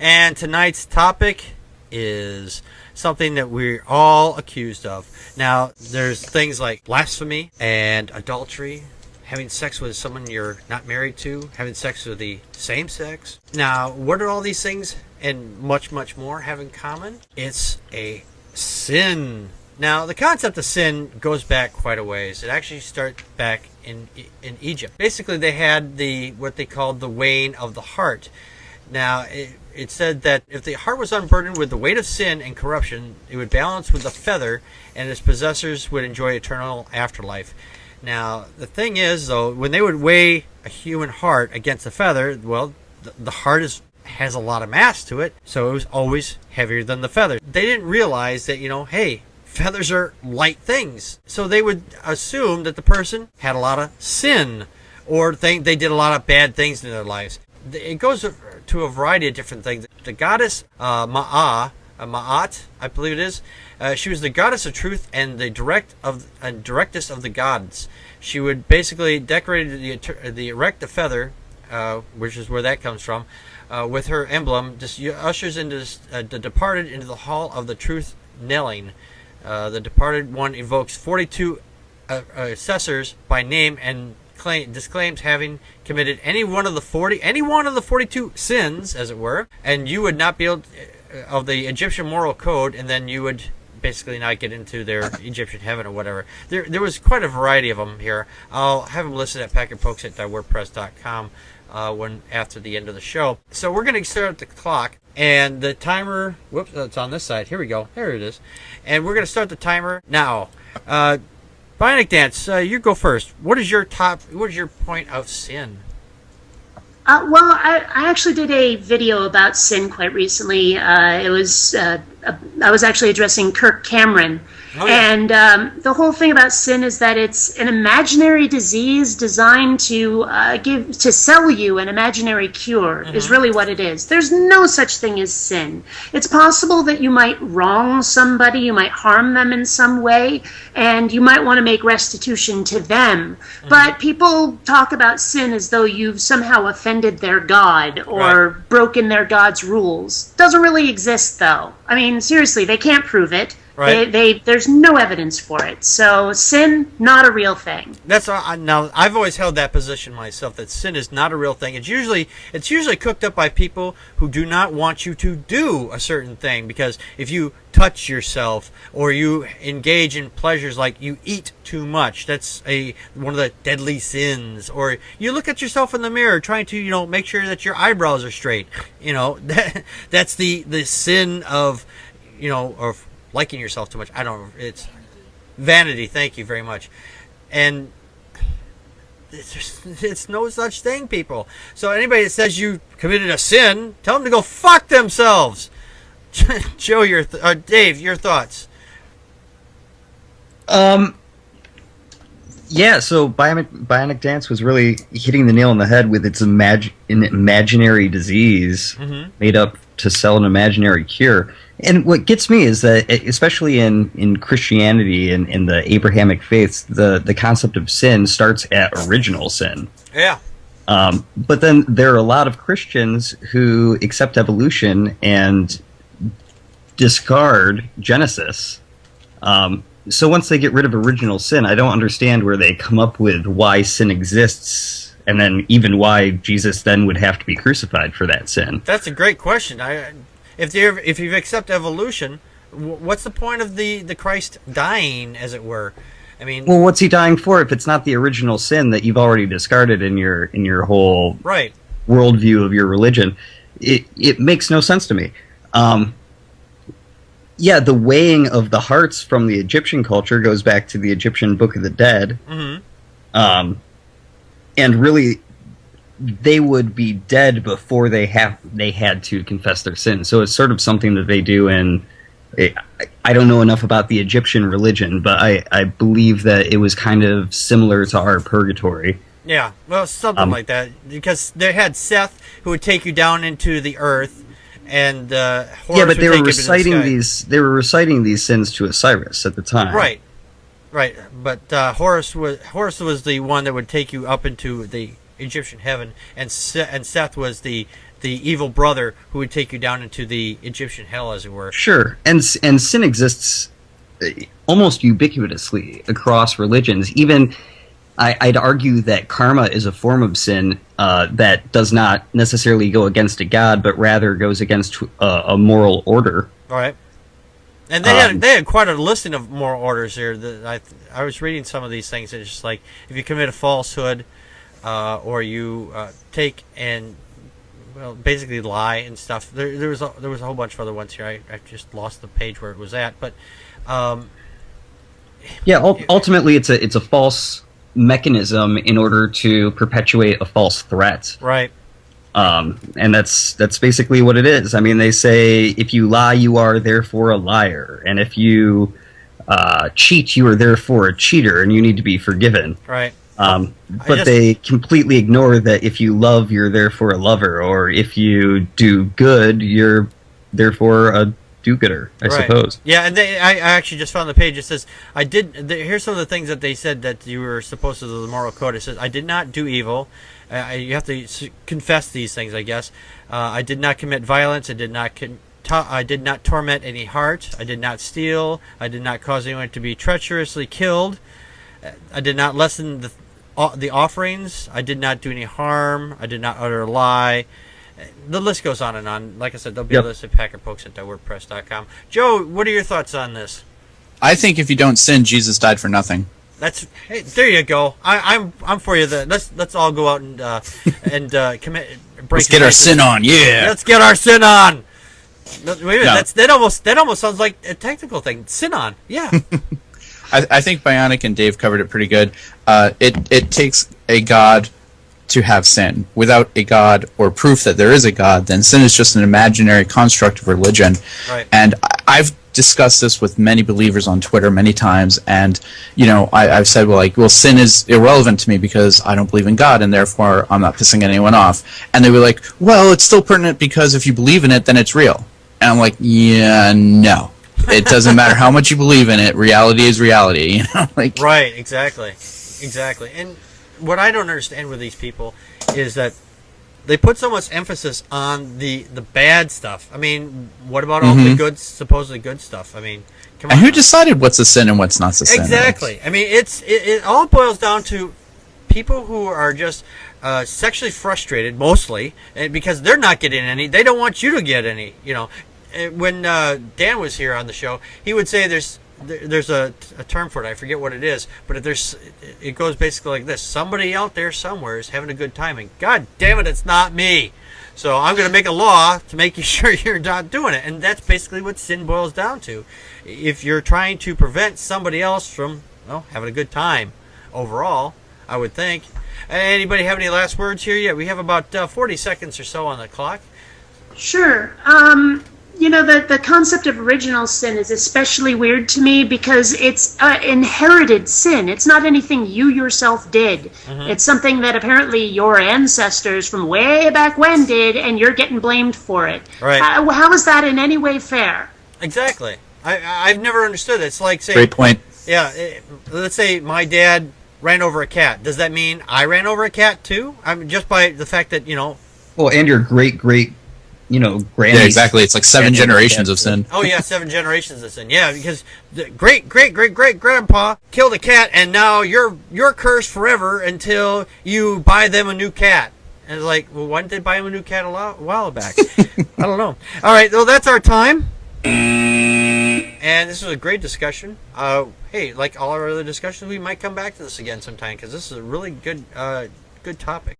And tonight's topic is something that we're all accused of. Now, there's things like blasphemy and adultery, having sex with someone you're not married to, having sex with the same sex. Now, what do all these things and much, much more have in common? It's a sin. Now, the concept of sin goes back quite a ways. It actually starts back in Egypt. Basically, they had what they called the weighing of the heart. Now, it said that if the heart was unburdened with the weight of sin and corruption, it would balance with the feather, and its possessors would enjoy eternal afterlife. Now, the thing is, though, when they would weigh a human heart against a feather, well, the heart has a lot of mass to it, so it was always heavier than the feather. They didn't realize that, hey, feathers are light things. So they would assume that the person had a lot of sin, or they did a lot of bad things in their lives. It goes to a variety of different things. The goddess Ma'at, I believe it is, she was the goddess of truth and the directest of the gods. She would basically decorate the erect feather, which is where that comes from, with her emblem. Just ushers into the departed into the hall of the truth knelling. The departed one evokes 42 assessors by name and disclaims having committed any one of the 42 sins, as it were, and you would not be able of the Egyptian moral code, and then you would basically not get into their Egyptian heaven or whatever. There was quite a variety of them here. I'll have them listed at packardpokes@wordpress.com when after the end of the show. So we're going to start the clock, and the timer. Whoops, it's on this side. Here we go. Here it is, and we're going to start the timer now. Bionic Dance, you go first. What is your point of sin? Well, I actually did a video about sin quite recently. I was actually addressing Kirk Cameron. Oh, yeah. And the whole thing about sin is that it's an imaginary disease designed to sell you an imaginary cure, is really what it is. There's no such thing as sin. It's possible that you might wrong somebody, you might harm them in some way, and you might want to make restitution to them. But people talk about sin as though you've somehow offended their God or broken their God's rules. Doesn't really exist, though. I mean, seriously, they can't prove it. Right. There's no evidence for it. So sin, not a real thing. Now I've always held that position myself, that sin is not a real thing. It's usually cooked up by people who do not want you to do a certain thing, because if you touch yourself or you engage in pleasures like you eat too much, that's one of the deadly sins. Or you look at yourself in the mirror trying to make sure that your eyebrows are straight. That's the sin of of liking yourself too much. It's vanity. Thank you very much. And it's no such thing, people. So anybody that says you committed a sin, tell them to go fuck themselves. Joe, Dave, your thoughts? Yeah, so Bionic Dance was really hitting the nail on the head with its imaginary disease made up to sell an imaginary cure. And what gets me is that, especially in Christianity and in the Abrahamic faiths, the concept of sin starts at original sin. Yeah. But then there are a lot of Christians who accept evolution and discard Genesis. So once they get rid of original sin, I don't understand where they come up with why sin exists, and then even why Jesus then would have to be crucified for that sin. That's a great question. If you accept evolution, what's the point of the Christ dying, as it were? I mean, well, what's he dying for if it's not the original sin that you've already discarded in your whole worldview of your religion? It makes no sense to me. Yeah, the weighing of the hearts from the Egyptian culture goes back to the Egyptian Book of the Dead. And really, they would be dead before they had to confess their sins. So it's sort of something that they do in... I don't know enough about the Egyptian religion, but I believe that it was kind of similar to our purgatory. Yeah, well, something like that. Because they had Seth, who would take you down into the earth, and Horus but they would were take you to the sky. They were reciting these sins to Osiris at the time. Right. But Horus was the one that would take you up into the Egyptian heaven, and Seth was the the evil brother who would take you down into the Egyptian hell, as it were. Sure, and sin exists almost ubiquitously across religions. Even I'd argue that karma is a form of sin that does not necessarily go against a god, but rather goes against a moral order. All right. And they had quite a listing of moral orders here. I was reading some of these things, and it's just like if you commit a falsehood, or you take and basically lie and stuff. There was a whole bunch of other ones here. I just lost the page where it was at, but ultimately it's a false mechanism in order to perpetuate a false threat. Right. And that's basically what it is. I mean, they say if you lie, you are therefore a liar, and if you cheat, you are therefore a cheater, and you need to be forgiven. Right. But they completely ignore that if you love, you're therefore a lover, or if you do good, you're therefore a do-gooder, I suppose. Yeah, and I actually just found the page. It says, here's some of the things that they said that you were supposed to do, the moral code. It says, I did not do evil. You have to confess these things, I guess. I did not commit violence. I did not torment any heart. I did not steal. I did not cause anyone to be treacherously killed. I did not lessen the offerings. I did not do any harm. I did not utter a lie. The list goes on and on. Like I said, there'll be a list at packardpokes@wordpress.com. Joe, what are your thoughts on this? I think if you don't sin, Jesus died for nothing. Hey, there you go. I'm for you. Let's all go out and commit. Let's get our sin on. Yeah. Let's get our sin on. Wait a minute. No. That almost sounds like a technical thing. Sin on. Yeah. I think Bionic and Dave covered it pretty good. It takes a God to have sin. Without a God or proof that there is a God, then sin is just an imaginary construct of religion. Right. And I've discussed this with many believers on Twitter many times, and I've said, well, sin is irrelevant to me because I don't believe in God, and therefore I'm not pissing anyone off. And they were like, well, it's still pertinent because if you believe in it, then it's real. And I'm like, yeah, no. It doesn't matter how much you believe in it. Reality is reality. Right, exactly. And what I don't understand with these people is that they put so much emphasis on the bad stuff. I mean, what about all the good, supposedly good stuff? I mean, come on. And who decided what's a sin and what's not a sin? Exactly. I mean, it all boils down to people who are just sexually frustrated, mostly, because they're not getting any. They don't want you to get any. When Dan was here on the show, he would say there's a term for it. I forget what it is, but it goes basically like this: somebody out there somewhere is having a good time, and God damn it, it's not me. So I'm going to make a law to make you sure you're not doing it, and that's basically what sin boils down to. If you're trying to prevent somebody else from having a good time overall, I would think. Anybody have any last words here? Yeah, we have about 40 seconds or so on the clock. Sure. The concept of original sin is especially weird to me because it's inherited sin. It's not anything you yourself did. It's something that apparently your ancestors from way back when did, and you're getting blamed for it. Right. How is that in any way fair? Exactly. I've never understood it. It's like saying... Great point. Yeah, let's say my dad ran over a cat. Does that mean I ran over a cat too? I mean, just by the fact that, Well, and your great granny. Yeah, exactly. It's like 7 generations of sin. Oh yeah, 7 generations of sin. Yeah, because the great grandpa killed a cat, and now you're cursed forever until you buy them a new cat. And it's like, well, why didn't they buy him a new cat a while back? I don't know. All right, well, that's our time. And this was a great discussion. Hey, like all our other discussions, we might come back to this again sometime because this is a really good topic.